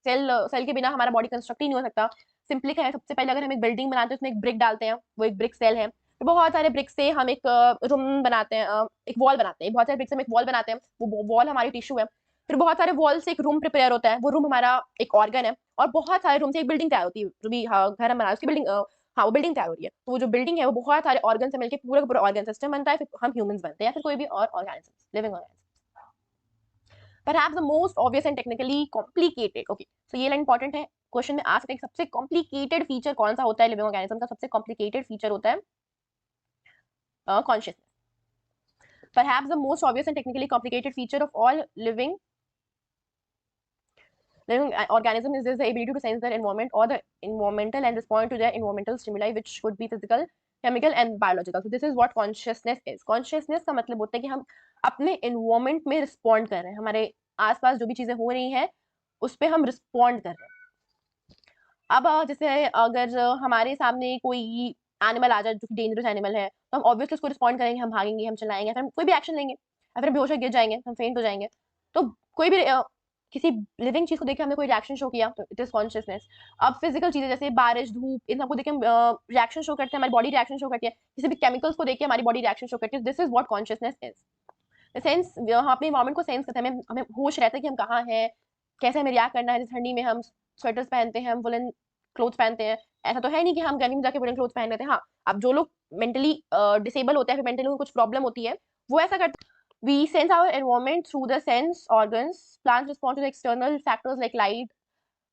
Cell के बिना हमारा बॉडी कंस्ट्रक्ट ही नहीं हो सकता। सिंपली क्या है, सबसे पहले अगर हम एक बिल्डिंग बनाते हैं उसमें एक ब्रिक डालते हैं, वो एक ब्रिक सेल है। फिर बहुत सारे ब्रिक से हम एक रूम बनाते हैं, एक वॉल बनाते हैं, बहुत सारे ब्रिक से हम एक वॉल बनाते हैं, वो वॉल हमारी टिश्यू है। फिर बहुत सारे वॉल से एक रूम प्रिपेयर होता है, वो रूम हमारा एक ऑर्गन है, और बहुत सारे रूम से एक बिल्डिंग तैयार होती है, जो भी घर हम बना उसकी बिल्डिंग, हाँ वो बिल्डिंग तैयार हो रही है। तो वो जो बिल्डिंग है वो बहुत सारे ऑर्गन से मिलकर पूरा का पूरा ऑर्गन सिस्टम बनता है, फिर हम ह्यूमंस बनते हैं या फिर कोई भी और organism, living organism. Perhaps the most obvious and technically complicated, okay, so ये लाइन इंपॉर्टेंट है, क्वेश्चन में आ सकते हैं सबसे कॉम्प्लिकेटेड फीचर कौन सा होता है लिविंग ऑर्गेनिज्म का? सबसे कॉम्प्लिकेटेड फीचर होता है consciousness. Perhaps the most obvious and technically complicated feature of all living organism is the ability to sense their environment or the environmental and respond to their environmental stimuli, which could be physical, chemical and biological. So this is what consciousness is। consciousness का मतलब होता है कि हम अपने environment में respond कर रहे हैं, हमारे आसपास जो भी चीजें हो रही हैं उस पर हम respond कर रहे हैं। अब जैसे अगर हमारे सामने कोई एनिमल आ जाए जो कि डेंजरस एनिमल है तो हम ऑब्वियसली उसको रिस्पॉन्ड करेंगे, हम भागेंगे, हम चलाएंगे, फिर हम कोई भी एक्शन लेंगे, या फिर बेहोश गिर जाएंगे, हम फेंट हो जाएंगे। तो कोई भी किसी लिविंग चीज को देख के हमने कोई रिएक्शन शो किया तो इट इज कॉन्शियसनेस। अब फिजिकल चीजें जैसे बारिश, धूप, इन सबको देख के हम रिएक्शन शो करते हैं, हमारी बॉडी रिएक्शन शो करती है, किसी भी केमिकल्स को देख के हमारी बॉडी रिएक्शन शो करती है। This is what consciousness is. Sense हम अपने इन्वायरमेंट को सेंस करते हैं, हमें हमें होश रहता है कि हम कहाँ हैं, कैसे हमें रिएक्ट करना है। जैसे ठंडी में हम स्वेटर्स पहनते हैं, हम वुलन क्लोथ पहनते हैं, ऐसा तो है नहीं कि हम गर्मी में जाके वुलन क्लोथ पहन लेते हैं। हाँ, अब जो लोग मेंटली डिसेबल होते हैं, फिर मेंटली कुछ प्रॉब्लम होती है, वो ऐसा करते हैं। We sense our environment through the sense organs. Plants respond to the external factors like light,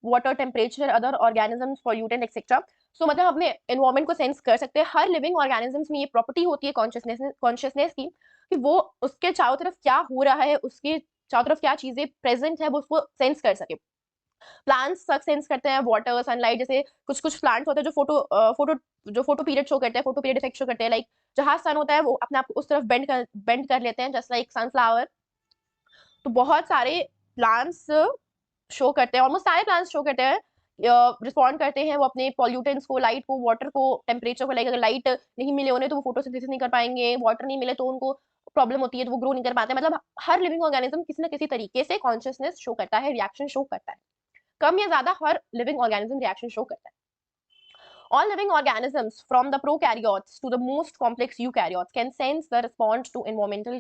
water, temperature, other organisms, pollutant, etc. So मतलब अपने environment को sense कर सकते हैं। हर living organisms में ये property होती है consciousness की, कि वो उसके चारों तरफ क्या हो रहा है, उसके चारों तरफ क्या चीजें present है, वो उसको sense कर सके। प्लांट्स तक सेंस करते हैं वाटर, सनलाइट, जैसे कुछ कुछ प्लांट्स होते हैं जो फोटो पीरियड शो करते हैं, फोटो पीरियड इफेक्ट शो करते हैं। लाइक जहां सन होता है वो अपने आप को उस तरफ बेंड कर लेते हैं, जस्ट लाइक सनफ्लावर। तो बहुत सारे प्लांट्स शो करते हैं, ऑलमोस्ट सारे प्लांट्स शो करते हैं, रिस्पॉन्ड करते हैं वो अपने पॉल्यूटेंट्स को, लाइट को, वाटर को, टेम्परेचर को। लाइक अगर लाइट नहीं मिले उन्हें तो वो फोटोसिंथेसिस नहीं कर पाएंगे, वाटर नहीं मिले तो उनको प्रॉब्लम होती है तो वो ग्रो नहीं कर पाते। मतलब हर लिविंग ऑर्गेनिज्म किसी न किसी तरीके से कॉन्शियसनेस शो करता है, रिएक्शन शो करता है, कम या ज्यादा हर लिविंग ऑर्गेनिज्म रिएक्शन शो करता है। All living organisms from the prokaryotes to the most complex eukaryotes can sense the response to environmental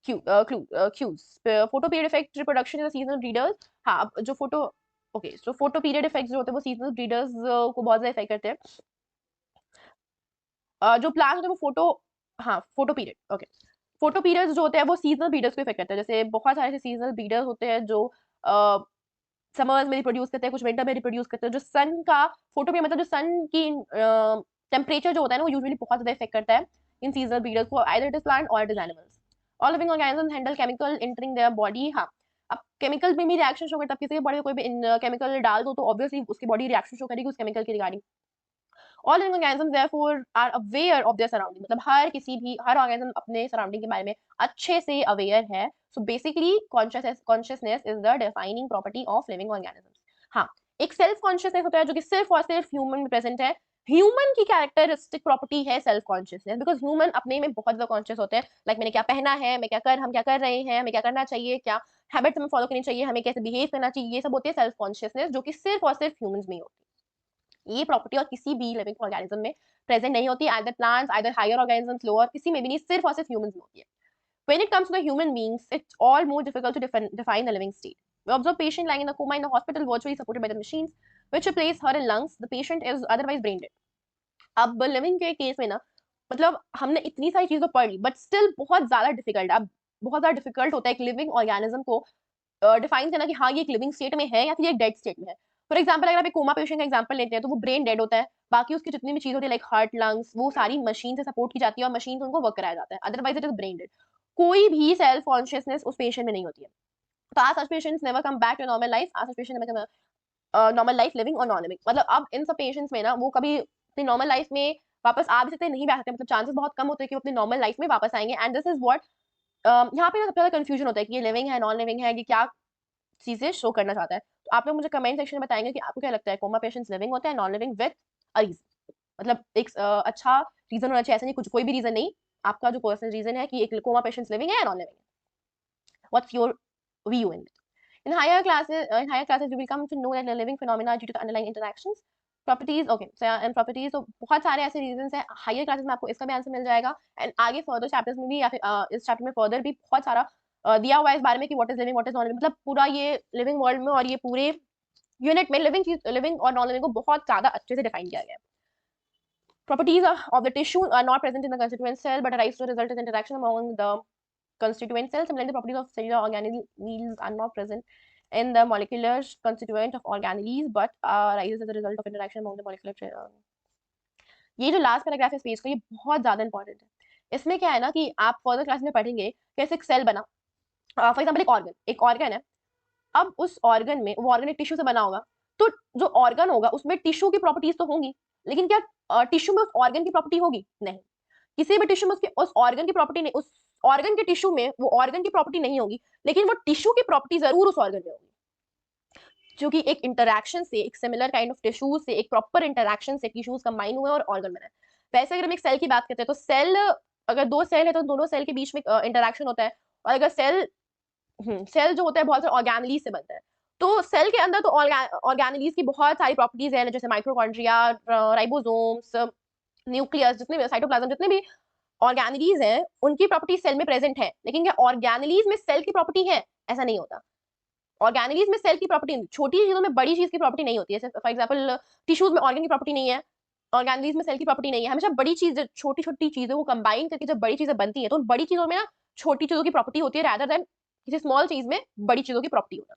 cues। Photo period effect reproduction is a seasonal breeders। हाँ, जो photo period effect जो होते हैं वो seasonal breeders को बहुत ज्यादा effect करते हैं। जो प्लांट्स होते हैं वो फोटो पीरियड्स जो होते हैं वो सीजनल ब्रीडर्स को इफेक्ट करते हैं। जैसे बहुत सारे सीजनल ब्रीडर्स होते हैं जो समर्स में रिप्रोड्यूस करते हैं, कुछ विंटर में रिप्रोड्यूस करते हैं। जो सन का फोटो भी मतलब जो सन की टेम्परेचर जो होता है ना वो यूजुअली बहुत ज्यादा इफेक्ट करता है इन सीजनल ब्रीडर्स को, आइदर इट इज प्लांट और it is animals. All living organisms handle chemical entering their body. हाँ, अब केमिकल में भी रिएक्शन शो करता है, किसी की बॉडी में कोई भी केमिकल डाल दो तो ऑब्वियसली उसकी बॉडी रिएक्शन शो करेगी उस केमिकल के regarding. All living organisms therefore are aware of their surrounding, मतलब हर ऑर्गेनिज्म अपने सराउंडिंग के बारे में अच्छे से अवेयर है। So basically consciousness is the defining property of living organisms. हाँ, एक सेल्फ कॉन्शियसनेस होता है जो कि सिर्फ और सिर्फ ह्यूमन में प्रेजेंट है। ह्यूमन की कैरेक्टरिस्टिक प्रॉपर्टी है सेल्फ कॉन्शियसनेस, बिकॉज ह्यूमन अपने में बहुत ज्यादा कॉन्शियस होते हैं। लाइक मैंने क्या पहना है, हम क्या कर रहे हैं, हमें क्या करना चाहिए, क्या हैबिट्स हमें फॉलो करनी चाहिए, हमें कैसे बिहेव करना चाहिए, ये सब होती है सेल्फ कॉन्शियसनेस, जो कि सिर्फ और सिर्फ ह्यूमंस में ही होती है। ये प्रॉपर्टी और किसी भी लिविंग ऑर्गेनिज्म में प्रेजेंट नहीं होती, either plants, either higher organisms, lower, किसी में भी नहीं, सिर्फ और सिर्फ ह्यूमंस में होती है। When it comes to the human beings, it's all more difficult to define the living state. We observe patient lying in a coma in the hospital, virtually supported by the machines, which replace her in lungs. The patient is otherwise brain dead. अब living के case में ना, मतलब हमने इतनी सारी चीजें पढ़ ली, बट स्टिल बहुत ज्यादा डिफिकल्ट। अब बहुत ज्यादा डिफिकल्ट होता है एक लिविंग ऑर्गेनिज्म को डिफाइन करना कि हाँ ये एक लिविंग स्टेट में है या फिर एक डेड स्टेट में है। फॉर एग्जाम्पल अगर आप एक कोमा पेशेंट का एग्जाम्पल लेते हैं तो वो ब्रेन डेड होता है, बाकी उसकी जितनी भी चीज होती है लाइक हार्ट, लंग्स, वो सारी मशीन से सपोर्ट की जाती है और मशीन से उनको वर्क कराया जाता है, otherwise it is brain dead. कोई भी सेल्फ कॉन्शियसनेस उस पेशेंट में नहीं होती है। तो आज such patients never come back to normal life, आज such patient never come normal life living और नॉन लिविंग। मतलब अब इन सब पेशेंट्स में ना वो कभी अपनी नॉर्मल लाइफ में वापस आ भी सकते हैं, नहीं भी आ सकते, मतलब चांसेस बहुत कम होते हैं कि वो अपनी नॉर्मल लाइफ में वापस आएंगे। एंड दिस इज व्हाट यहाँ पे सबसे ज्यादा कंफ्यूजन होता है कि ये लिविंग है, नॉन लिविंग है, कि क्या चीजें शो करना चाहता है। तो आप लोग मुझे कमेंट सेक्शन में बताएंगे कि आपको क्या लगता है, कोमा पेशेंट्स लिविंग होते हैं, non living, with a reason. मतलब एक अच्छा रीजन होना चाहिए, ऐसा नहीं कुछ कोई भी रीजन नहीं, आपका जो पर्सनल रीजन है कि एक कोमा पेशेंट्स लिविंग है या नॉन लिविंग है। What's your view in it? In higher classes, you will come to know that the living phenomena due to the underlying interactions, properties, okay, so and properties, तो बहुत सारे ऐसे reasons हैं। Higher classes में आपको इसका भी आंसर मिल जाएगा, एंड आगे फर्दर चैप्टर्स में भी या फिर इस चैप्टर में फर्दर भी बहुत सारा दिया हुआ है इस बारे में कि what is living, what is non living. मतलब पूरा ये लिविंग वर्ल्ड में और ये पूरे यूनिट में लिविंग और नॉन लिविंग को बहुत ज्यादा अच्छे से डिफाइन किया गया है। Properties of the tissue are not present in the constituent cell but arise to result in interaction among the constituent cells. Similarly, the properties of cellular organelles are not present in the molecular constituent of organelles but arises as a result of interaction among the molecular ये जो last paragraph है page का, ये बहुत ज्यादा important है। इसमें क्या है ना कि आप फर्दर क्लास में पढ़ेंगे कैसे एक सेल बना, फॉर एग्जाम्पल एक ऑर्गन है। अब उस ऑर्गन में, वो ऑर्गन एक टिश्यू से बना होगा, तो जो ऑर्गन होगा उसमें टिश्यू की प्रॉपर्टीज तो होंगी, लेकिन क्या टिश्यू में उस ऑर्गन की प्रॉपर्टी होगी? नहीं। किसी भी टिश्यू में उस ऑर्गन की प्रॉपर्टी नहीं, उस ऑर्गन के टिश्यू में वो ऑर्गन की प्रॉपर्टी नहीं होगी, लेकिन वो टिश्यू की प्रॉपर्टी जरूर उस ऑर्गन में होगी, क्योंकि एक इंटरैक्शन से, एक सिमिलर काइंड ऑफ टिश्यूज से, एक प्रॉपर इंटरैक्शन से टिश्यूज कंबाइन हुए और ऑर्गन बना है। वैसे अगर हम एक सेल की बात करते हैं तो सेल, अगर दो सेल है तो दोनों सेल के बीच में इंटरैक्शन होता है, और अगर सेल जो होता है बहुत सारे ऑर्गेनेलीज से बनता है। तो सेल के अंदर तो ऑर्गेनेलीज की बहुत सारी प्रॉपर्टीज है, जैसे माइक्रोकॉन्ड्रिया, राइबोसोम्स, न्यूक्लियस, जितने भी साइटोप्लाज्म, जितने भी ऑर्गेनेलीज हैं उनकी प्रॉपर्टी सेल में प्रेजेंट है। लेकिन क्या ऑर्गेनेलीज में सेल की प्रॉपर्टी है? ऐसा नहीं होता। ऑर्गेनेलीज में सेल की प्रॉपर्टी, छोटी चीजों में बड़ी चीज की प्रॉपर्टी नहीं होती है। फॉर एग्जाम्पल टिश्यूज में ऑर्गन की प्रॉपर्टी नहीं है, ऑर्गेनेलीज में सेल की प्रॉपर्टी नहीं है। हमेशा बड़ी चीज, छोटी छोटी चीजें को कंबाइन करके जब बड़ी चीजें बनती है तो उन बड़ी चीजों में ना छोटी चीजों की प्रॉपर्टी होती है, रादर देन किसी स्मॉल चीज में बड़ी चीजों की प्रॉपर्टी होना।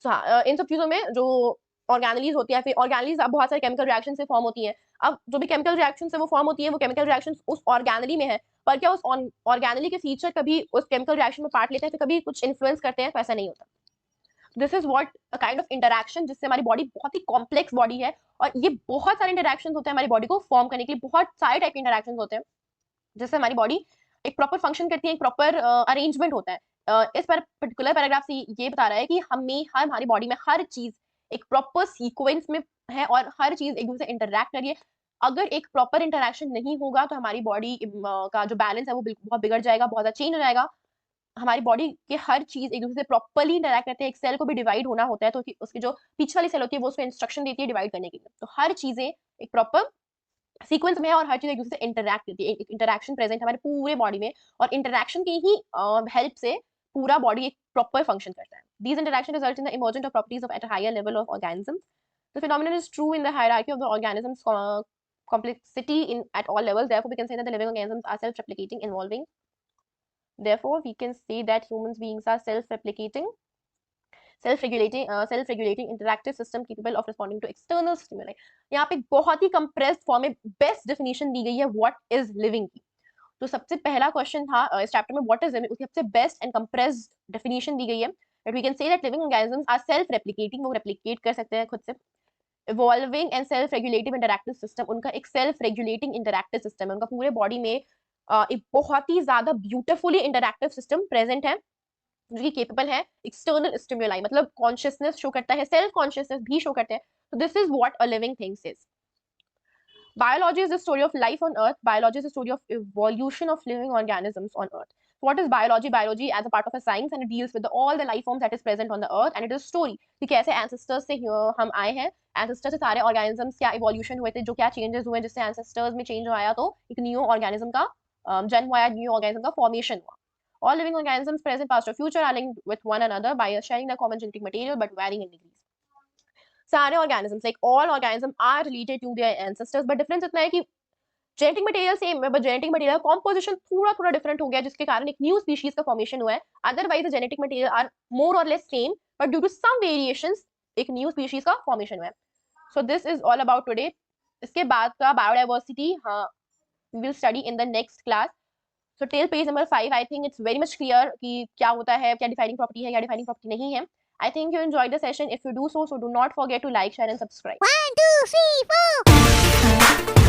सो हाँ, इन सब चीजों में जो ऑर्गेनेलीज होती है, फिर ऑर्गेनेलीज अब बहुत सारे केमिकल रिएक्शन से फॉर्म होती है। अब जो भी केमिकल रिएक्शन से वो फॉर्म होती है, वो केमिकल रिएक्शन उस ऑर्गेनेली में है, पर क्या उस ऑर्गेनेली के फीचर कभी उस केमिकल रिएक्शन में पार्ट लेते हैं, फिर कभी कुछ इन्फ्लुएंस करते हैं? ऐसा नहीं होता। This is what a kind of interaction, जिससे हमारी बॉडी बहुत ही कॉम्प्लेक्स बॉडी है, और ये बहुत सारे इंटरैक्शन होते हैं हमारी बॉडी को फॉर्म करने के लिए, बहुत सारे टाइप के इंटरैक्शन होते हैं जिससे हमारी बॉडी एक प्रॉपर फंक्शन करती है, एक प्रॉपर अरेंजमेंट होता है। इस पर्टिकुलर पैराग्राफ से ये बता रहा है कि हमारी बॉडी में हर चीज एक प्रॉपर सीक्वेंस में है और हर चीज एक दूसरे से इंटरैक्ट कर रही है। अगर एक प्रॉपर इंटरैक्शन नहीं होगा तो हमारी बॉडी का जो बैलेंस है वो बहुत बिगड़ जाएगा, बहुत ज्यादा चेंज हो जाएगा। हमारी बॉडी के हर चीज एक दूसरे से प्रॉपर्ली इंटरैक्ट करते हैं। एक सेल को भी डिवाइड होना होता है तो उसकी जो पीछे वाली सेल होती है वो उसको इंस्ट्रक्शन देती है डिवाइड करने के लिए। तो हर चीजें एक प्रॉपर सीक्वेंस में है और हर चीज एक दूसरे से इंटरैक्ट करती है, एक इंटरैक्शन प्रेजेंट हमारे पूरे बॉडी में, और इंटरैक्शन की ही हेल्प से पूरा बॉडी एक प्रॉपर फंक्शन करता है। These interactions result in the emergence of properties of at a higher level of organisms. The phenomenon is true in the hierarchy of the organisms complexity in at all levels. Therefore, we can say that the living organisms are self-replicating, involving. Therefore, we can say that human beings are self-replicating, self-regulating interactive system capable of responding to external stimuli. यहाँ पे बहुत ही compressed form में best definition दी गई है what is living की। तो सबसे पहला क्वेश्चन था इस चैप्टर में व्हाट इज लिविंग, उसकी सबसे बेस्ट एंड कंप्रेस्ड डेफिनेशन दी गई है that we can say that living organisms are self replicating, वो रेप्लिकेट कर सकते हैं खुद से, evolving and self regulative interactive system, उनका एक सेल्फ रेगुलेटिंग इंटरैक्टिव सिस्टम है, उनका पूरे बॉडी में एक बहुत ही ज्यादा ब्यूटीफुली इंटरैक्टिव सिस्टम प्रेजेंट है जो कि केपेबल है एक्सटर्नल स्टिमुलाई, मतलब कॉन्शियसनेस शो करता है, सेल्फ कॉन्शियसनेस भी शो करते हैं. तो this is what a living things is. Biology is the story of life on Earth. Biology is the story of evolution of living organisms on Earth. What is biology? Biology as a part of a science and it deals with all the life forms that is present on the Earth and it is a story कि कैसे ancestors से हम आए हैं, ancestors से सारे organisms क्या evolution हुए थे, जो क्या changes हुए जिससे ancestors में change आया तो एक new organism का जन्म हुआ, new organism का formation हुआ. All living organisms present, past or future are linked with one another by sharing the common genetic material but varying in degrees. सारे organisms, like all organisms are related to their ancestors, but difference इतना है कि genetic material same है, but genetic material composition थोड़ा different हो गया जिसके कारण एक न्यू स्पीशीज का फॉर्मेशन हुआ है. Otherwise genetic material are more or less same, but due to some variations एक न्यू स्पीशीज का फॉर्मेशन हुआ है. So this is all about today. इसके बाद का biodiversity we will study in the next class. So till page number 5 I think it's very much clear कि क्या होता है, क्या डिफाइनिंग प्रॉपर्टी है, क्या डिफाइनिंग प्रॉपर्टी नहीं है. I think you enjoyed the session. If you do so do not forget to like, share and subscribe. 1, 2, 3, 4